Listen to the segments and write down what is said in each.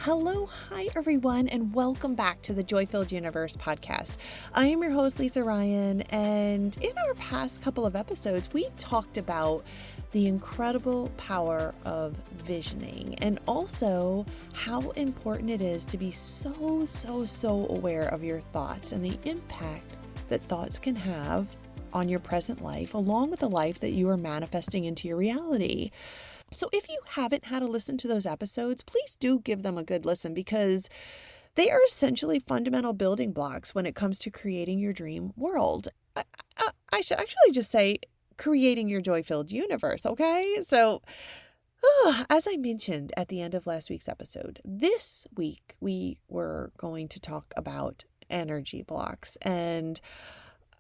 Hello, hi everyone, and welcome back to the Joy-Filled Universe podcast. I am your host, Lisa Ryan, and in our past couple of episodes, we talked about the incredible power of visioning and also how important it is to be so aware of your thoughts and the impact that thoughts can have on your present life, along with the life that you are manifesting into your reality. So if you haven't had a listen to those episodes, please do give them a good listen because they are essentially fundamental building blocks when it comes to creating your dream world. I should actually just say creating your joy-filled universe, okay? So as I mentioned at the end of last week's episode, this week we were going to talk about energy blocks, and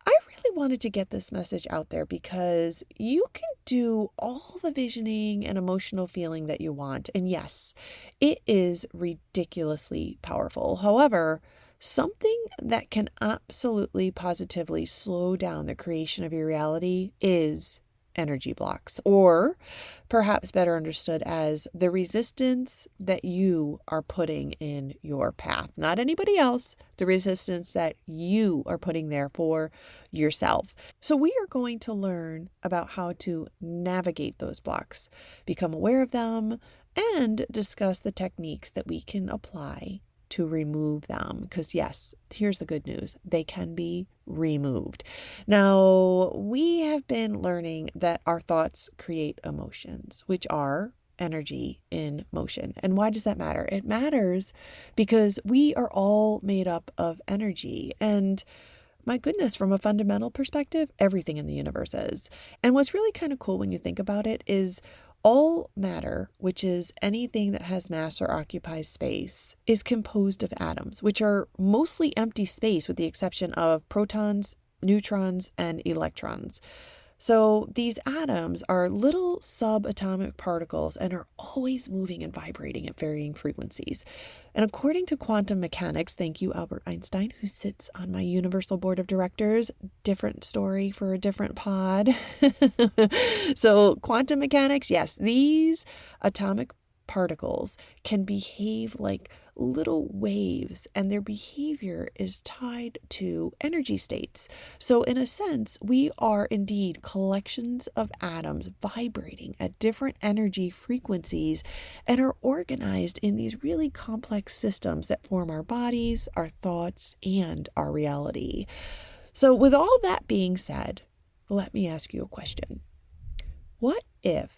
I really wanted to get this message out there because you can do all the visioning and emotional feeling that you want. And yes, it is ridiculously powerful. However, something that can absolutely positively slow down the creation of your reality is energy blocks, or perhaps better understood as the resistance that you are putting in your path. Not anybody else, the resistance that you are putting there for yourself. So we are going to learn about how to navigate those blocks, become aware of them, and discuss the techniques that we can apply to remove them. Because yes, here's the good news. They can be removed. Now, we have been learning that our thoughts create emotions, which are energy in motion. And why does that matter? It matters because we are all made up of energy. And my goodness, from a fundamental perspective, everything in the universe is. And what's really kind of cool when you think about it is all matter, which is anything that has mass or occupies space, is composed of atoms, which are mostly empty space with the exception of protons, neutrons, and electrons. So these atoms are little subatomic particles and are always moving and vibrating at varying frequencies. And according to quantum mechanics, thank you, Albert Einstein, who sits on my universal board of directors, different story for a different pod. So quantum mechanics, yes, these atomic particles can behave like little waves, and their behavior is tied to energy states. So in a sense, we are indeed collections of atoms vibrating at different energy frequencies and are organized in these really complex systems that form our bodies, our thoughts, and our reality. So with all that being said, let me ask you a question. What if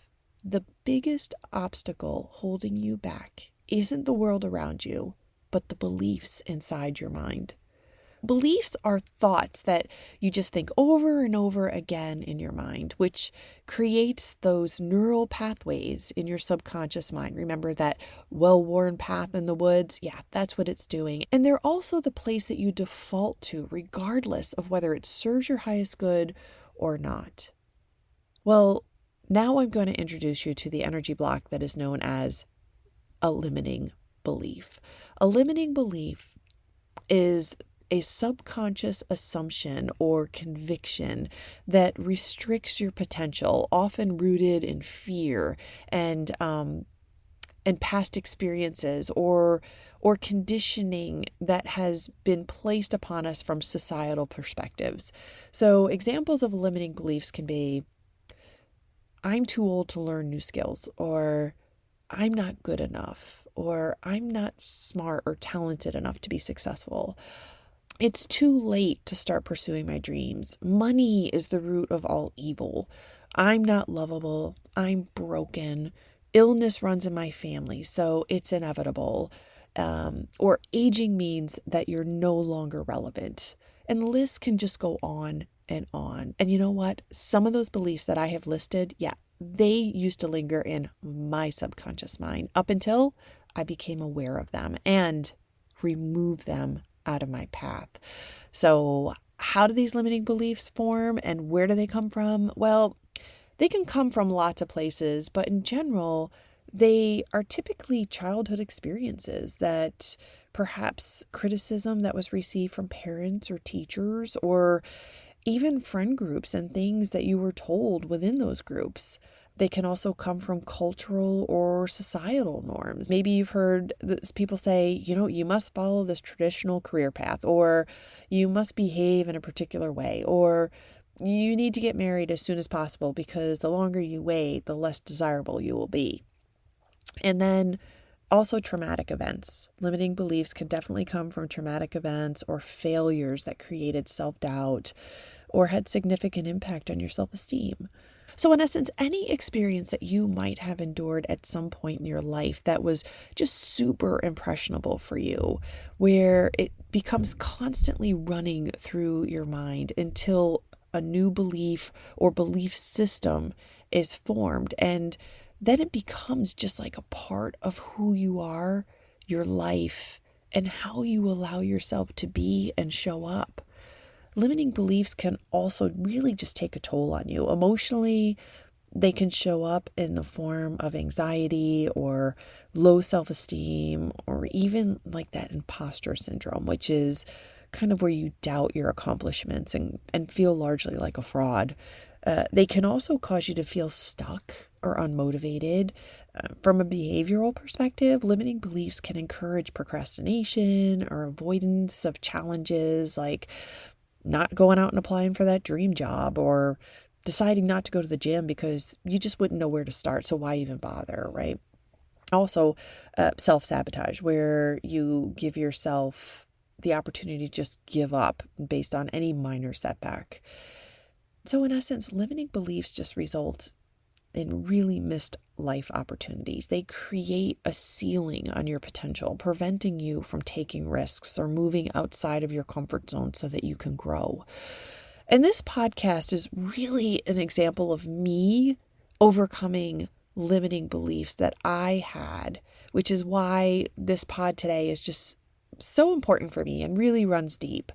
the biggest obstacle holding you back isn't the world around you, but the beliefs inside your mind? Beliefs are thoughts that you just think over and over again in your mind, which creates those neural pathways in your subconscious mind. Remember that well-worn path in the woods? Yeah, that's what it's doing. And they're also the place that you default to, regardless of whether it serves your highest good or not. Well, now I'm going to introduce you to the energy block that is known as a limiting belief. A limiting belief is a subconscious assumption or conviction that restricts your potential, often rooted in fear and past experiences or conditioning that has been placed upon us from societal perspectives. So examples of limiting beliefs can be, I'm too old to learn new skills, or I'm not good enough, or I'm not smart or talented enough to be successful. It's too late to start pursuing my dreams. Money is the root of all evil. I'm not lovable. I'm broken. Illness runs in my family, so it's inevitable. Or aging means that you're no longer relevant. And the list can just go on and on. And you know what? Some of those beliefs that I have listed, yeah, they used to linger in my subconscious mind up until I became aware of them and removed them out of my path. So how do these limiting beliefs form and where do they come from? Well, they can come from lots of places, but in general, they are typically childhood experiences that perhaps criticism that was received from parents or teachers, or even friend groups and things that you were told within those groups. They can also come from cultural or societal norms. Maybe you've heard people say, you must follow this traditional career path, or you must behave in a particular way, or you need to get married as soon as possible because the longer you wait, the less desirable you will be. And then also traumatic events. Limiting beliefs can definitely come from traumatic events or failures that created self-doubt or had significant impact on your self-esteem. So in essence, any experience that you might have endured at some point in your life that was just super impressionable for you, where it becomes constantly running through your mind until a new belief or belief system is formed. And then it becomes just like a part of who you are, your life, and how you allow yourself to be and show up. Limiting beliefs can also really just take a toll on you. Emotionally, they can show up in the form of anxiety or low self-esteem, or even like that imposter syndrome, which is kind of where you doubt your accomplishments and feel largely like a fraud. They can also cause you to feel stuck or unmotivated. From a behavioral perspective, limiting beliefs can encourage procrastination or avoidance of challenges, like not going out and applying for that dream job, or deciding not to go to the gym because you just wouldn't know where to start. So why even bother, right? Also, self-sabotage, where you give yourself the opportunity to just give up based on any minor setback. So in essence, limiting beliefs just result in really missed life opportunities. They create a ceiling on your potential, preventing you from taking risks or moving outside of your comfort zone so that you can grow. And this podcast is really an example of me overcoming limiting beliefs that I had, which is why this pod today is just so important for me and really runs deep.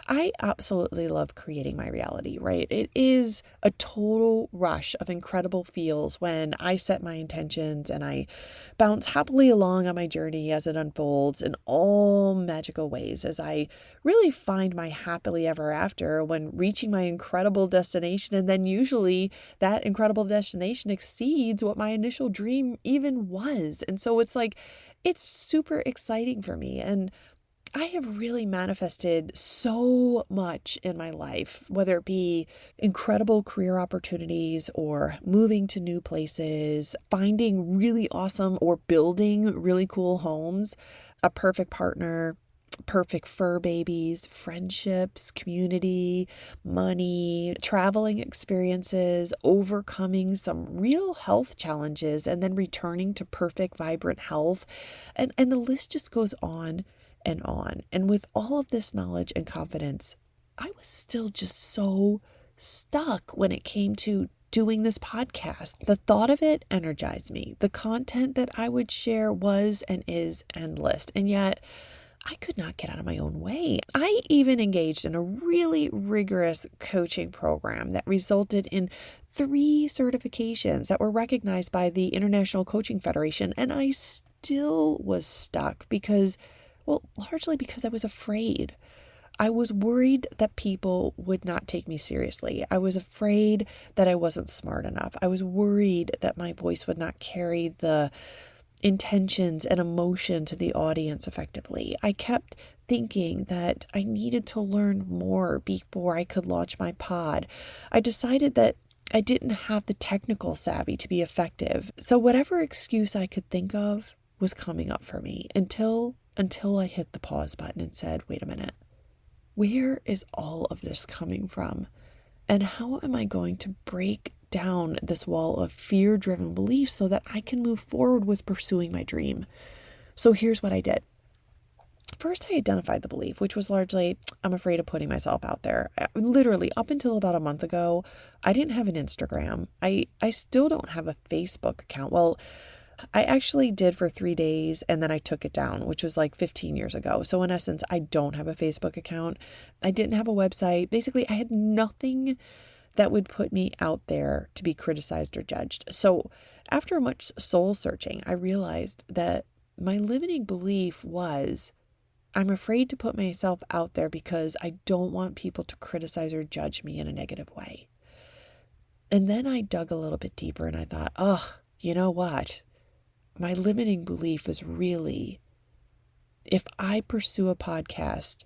I absolutely love creating my reality, right? It is a total rush of incredible feels when I set my intentions and I bounce happily along on my journey as it unfolds in all magical ways, as I really find my happily ever after when reaching my incredible destination. And then usually that incredible destination exceeds what my initial dream even was. And so it's super exciting for me. And I have really manifested so much in my life, whether it be incredible career opportunities or moving to new places, finding really awesome or building really cool homes, a perfect partner, perfect fur babies, friendships, community, money, traveling experiences, overcoming some real health challenges, and then returning to perfect, vibrant health. And the list just goes on and on. And with all of this knowledge and confidence, I was still just so stuck when it came to doing this podcast. The thought of it energized me. The content that I would share was and is endless. And yet I could not get out of my own way. I even engaged in a really rigorous coaching program that resulted in 3 certifications that were recognized by the International Coaching Federation. And I still was stuck largely because I was afraid. I was worried that people would not take me seriously. I was afraid that I wasn't smart enough. I was worried that my voice would not carry the intentions and emotion to the audience effectively. I kept thinking that I needed to learn more before I could launch my pod. I decided that I didn't have the technical savvy to be effective. So whatever excuse I could think of was coming up for me until I hit the pause button and said, wait a minute, where is all of this coming from? And how am I going to break down this wall of fear-driven beliefs so that I can move forward with pursuing my dream? So here's what I did. First, I identified the belief, which was largely, I'm afraid of putting myself out there. Literally, up until about a month ago, I didn't have an Instagram. I still don't have a Facebook account. Well, I actually did for 3 days and then I took it down, which was like 15 years ago. So in essence, I don't have a Facebook account. I didn't have a website. Basically, I had nothing that would put me out there to be criticized or judged. So after much soul searching, I realized that my limiting belief was, I'm afraid to put myself out there because I don't want people to criticize or judge me in a negative way. And then I dug a little bit deeper and I thought, oh, you know what? My limiting belief is really, if I pursue a podcast,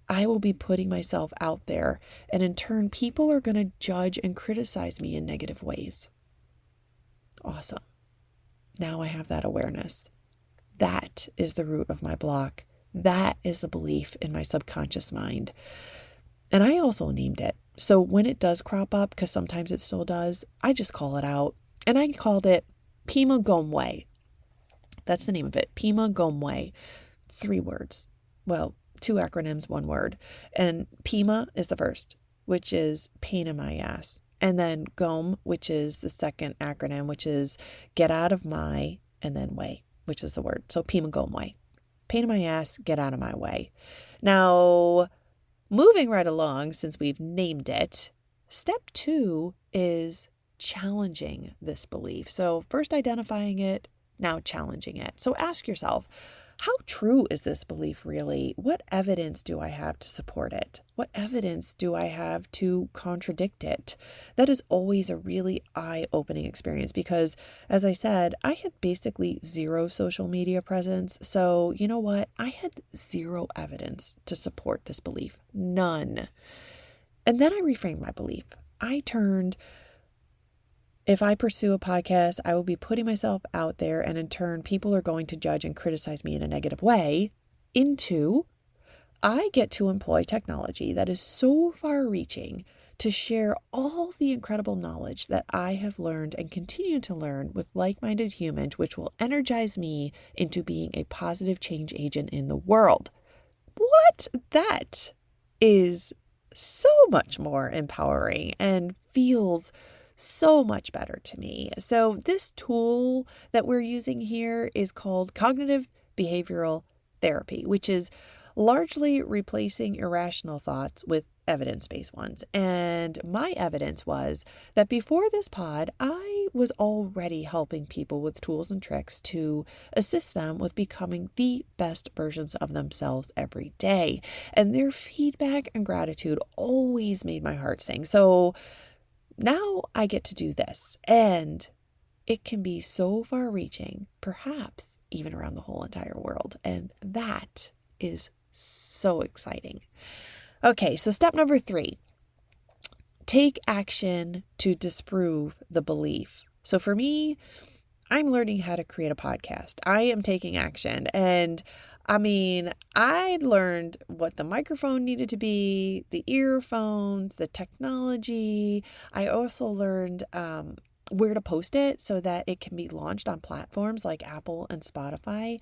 I will be putting myself out there, and in turn, people are going to judge and criticize me in negative ways. Awesome. Now I have that awareness. That is the root of my block. That is the belief in my subconscious mind. And I also named it. So when it does crop up, because sometimes it still does, I just call it out. And I called it Pima Gomwe. That's the name of it. Pima Gomwe. 3 words. Well, 2 acronyms, 1 word. And Pima is the first, which is pain in my ass. And then Gom, which is the second acronym, which is get out of my, and then way, which is the word. So Pima Gomwe. Pain in my ass, get out of my way. Now, moving right along, since we've named it, step 2 is challenging this belief. So first identifying it, now challenging it. So ask yourself, how true is this belief really? What evidence do I have to support it? What evidence do I have to contradict it? That is always a really eye-opening experience because, as I said, I had basically 0 social media presence. So you know what? I had 0 evidence to support this belief. None. And then I reframed my belief. I turned, if I pursue a podcast, I will be putting myself out there, and in turn, people are going to judge and criticize me in a negative way, into I get to employ technology that is so far-reaching to share all the incredible knowledge that I have learned and continue to learn with like-minded humans, which will energize me into being a positive change agent in the world. What? That is so much more empowering and feels so much better to me. So this tool that we're using here is called cognitive behavioral therapy, which is largely replacing irrational thoughts with evidence-based ones. And my evidence was that before this pod, I was already helping people with tools and tricks to assist them with becoming the best versions of themselves every day. And their feedback and gratitude always made my heart sing. So now I get to do this, and it can be so far-reaching, perhaps even around the whole entire world. And that is so exciting. Okay, so step number 3, take action to disprove the belief. So for me, I'm learning how to create a podcast. I am taking action. And I mean, I learned what the microphone needed to be, the earphones, the technology. I also learned where to post it so that it can be launched on platforms like Apple and Spotify.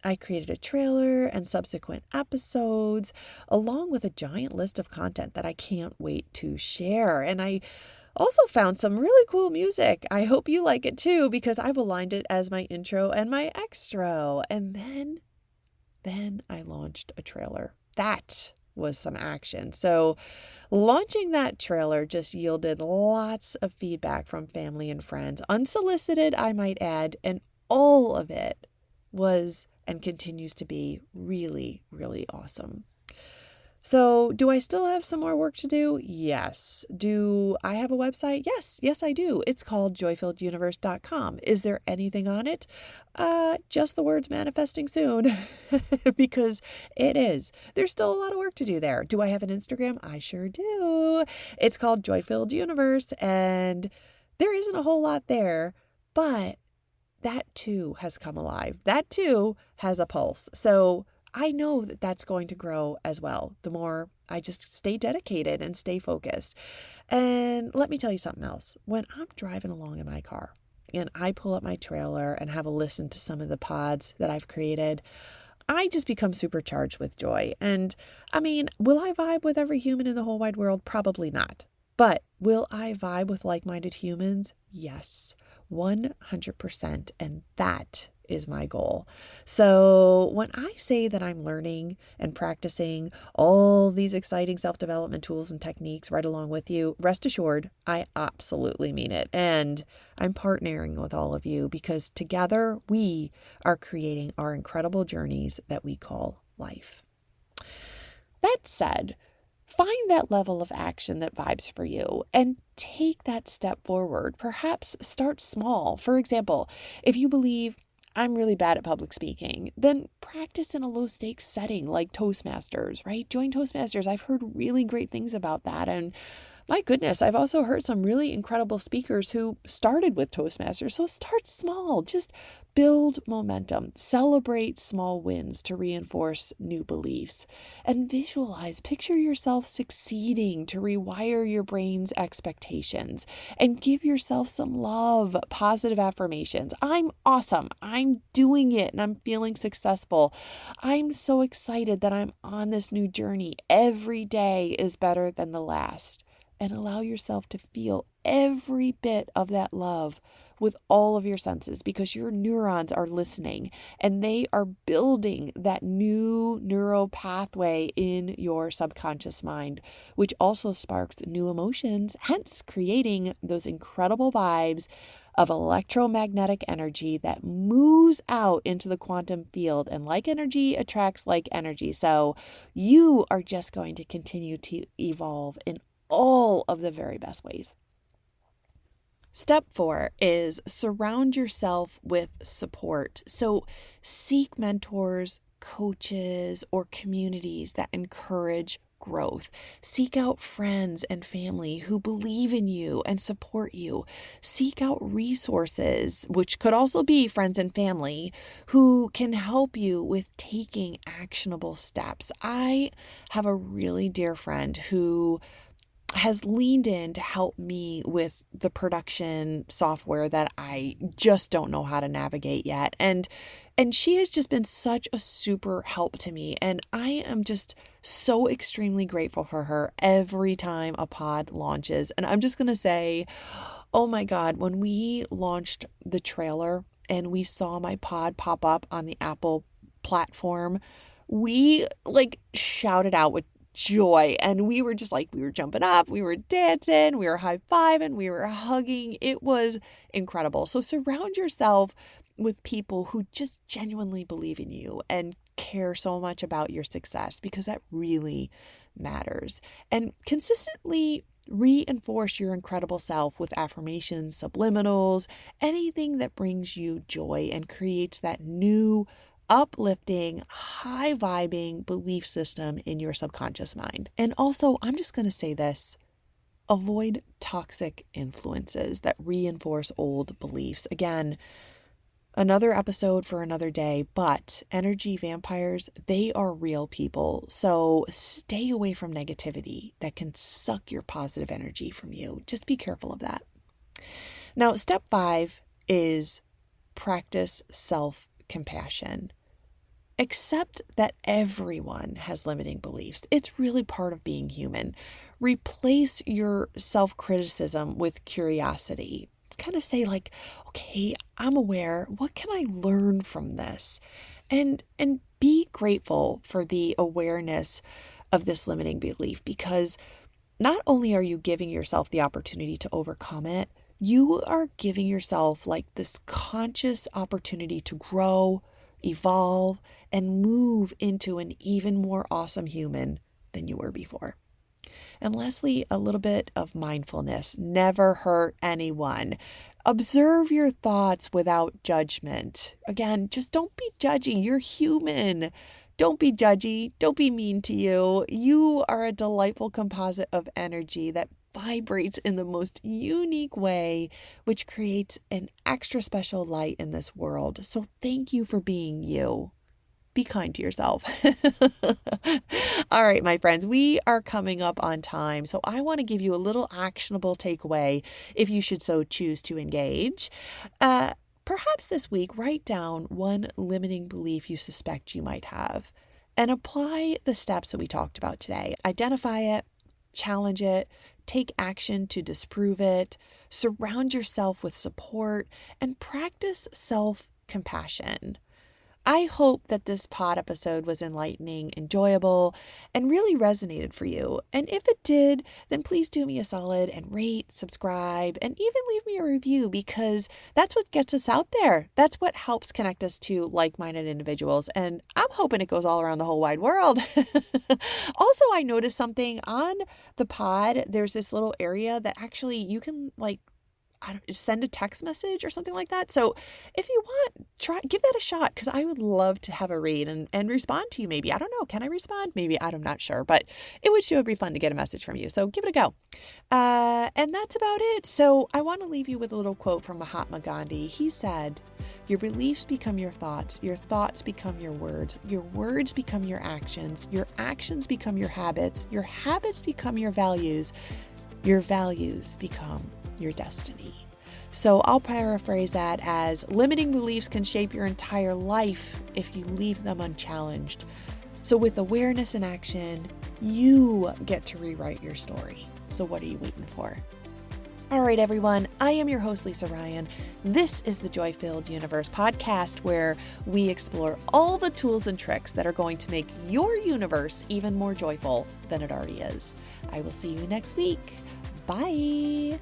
I created a trailer and subsequent episodes, along with a giant list of content that I can't wait to share. And I also found some really cool music. I hope you like it too, because I've aligned it as my intro and my extra. And then I launched a trailer. That was some action. So launching that trailer just yielded lots of feedback from family and friends, unsolicited, I might add, and all of it was and continues to be really, really awesome. So do I still have some more work to do? Yes. Do I have a website? Yes, I do. It's called joyfilleduniverse.com. Is there anything on it? Just the words manifesting soon, because it is. There's still a lot of work to do there. Do I have an Instagram? I sure do. It's called Joyfilled Universe, and there isn't a whole lot there, but that too has come alive. That too has a pulse. So I know that that's going to grow as well, the more I just stay dedicated and stay focused. And let me tell you something else. When I'm driving along in my car and I pull up my trailer and have a listen to some of the pods that I've created, I just become supercharged with joy. And I mean, will I vibe with every human in the whole wide world? Probably not. But will I vibe with like-minded humans? Yes, 100%. And that is my goal. So when I say that I'm learning and practicing all these exciting self-development tools and techniques right along with you, rest assured, I absolutely mean it. And I'm partnering with all of you because together we are creating our incredible journeys that we call life. That said, find that level of action that vibes for you and take that step forward. Perhaps start small. For example, if you believe I'm really bad at public speaking, then practice in a low stakes setting like Toastmasters, right? Join Toastmasters. I've heard really great things about that. And my goodness, I've also heard some really incredible speakers who started with Toastmasters. So start small, just build momentum, celebrate small wins to reinforce new beliefs, and visualize, picture yourself succeeding to rewire your brain's expectations, and give yourself some love, positive affirmations. I'm awesome. I'm doing it and I'm feeling successful. I'm so excited that I'm on this new journey. Every day is better than the last. And allow yourself to feel every bit of that love with all of your senses, because your neurons are listening and they are building that new neural pathway in your subconscious mind, which also sparks new emotions, hence creating those incredible vibes of electromagnetic energy that moves out into the quantum field, and like energy attracts like energy. So you are just going to continue to evolve in all of the very best ways. Step 4 is surround yourself with support. So seek mentors, coaches, or communities that encourage growth. Seek out friends and family who believe in you and support you. Seek out resources, which could also be friends and family, who can help you with taking actionable steps. I have a really dear friend who has leaned in to help me with the production software that I just don't know how to navigate yet. And she has just been such a super help to me. And I am just so extremely grateful for her every time a pod launches. And I'm just going to say, oh my God, when we launched the trailer and we saw my pod pop up on the Apple platform, we shouted out with joy. And we were just we were jumping up, we were dancing, we were high-fiving, we were hugging. It was incredible. So surround yourself with people who just genuinely believe in you and care so much about your success, because that really matters. And consistently reinforce your incredible self with affirmations, subliminals, anything that brings you joy and creates that new uplifting, high vibing belief system in your subconscious mind. And also, I'm just going to say this, avoid toxic influences that reinforce old beliefs. Again, another episode for another day, but energy vampires, they are real people. So stay away from negativity that can suck your positive energy from you. Just be careful of that. Now, step 5 is practice self-compassion. Accept that everyone has limiting beliefs. It's really part of being human. Replace your self-criticism with curiosity. Kind of say okay, I'm aware. What can I learn from this? And be grateful for the awareness of this limiting belief, because not only are you giving yourself the opportunity to overcome it, you are giving yourself this conscious opportunity to grow, evolve, and move into an even more awesome human than you were before. And lastly, a little bit of mindfulness. Never hurt anyone. Observe your thoughts without judgment. Again, just don't be judgy. You're human. Don't be judgy. Don't be mean to you. You are a delightful composite of energy that vibrates in the most unique way, which creates an extra special light in this world. So thank you for being you. Be kind to yourself. All right, my friends, we are coming up on time. So I want to give you a little actionable takeaway if you should so choose to engage. Perhaps this week, write down one limiting belief you suspect you might have and apply the steps that we talked about today. Identify it, challenge it, take action to disprove it, surround yourself with support, and practice self-compassion. I hope that this pod episode was enlightening, enjoyable, and really resonated for you. And if it did, then please do me a solid and rate, subscribe, and even leave me a review, because that's what gets us out there. That's what helps connect us to like-minded individuals. And I'm hoping it goes all around the whole wide world. Also, I noticed something on the pod. There's this little area that actually you can send a text message or something like that. So if you want, give that a shot, because I would love to have a read and respond to you. Maybe, I don't know, can I respond? Maybe, I'm not sure, but it would sure be fun to get a message from you. So give it a go. And that's about it. So I want to leave you with a little quote from Mahatma Gandhi. He said, "Your beliefs become your thoughts become your words become your actions become your habits become your values become your destiny." So I'll paraphrase that as, limiting beliefs can shape your entire life if you leave them unchallenged. So with awareness and action, you get to rewrite your story. So what are you waiting for? All right, everyone, I am your host, Lisa Ryan. This is the Joy-Filled Universe podcast, where we explore all the tools and tricks that are going to make your universe even more joyful than it already is. I will see you next week. Bye.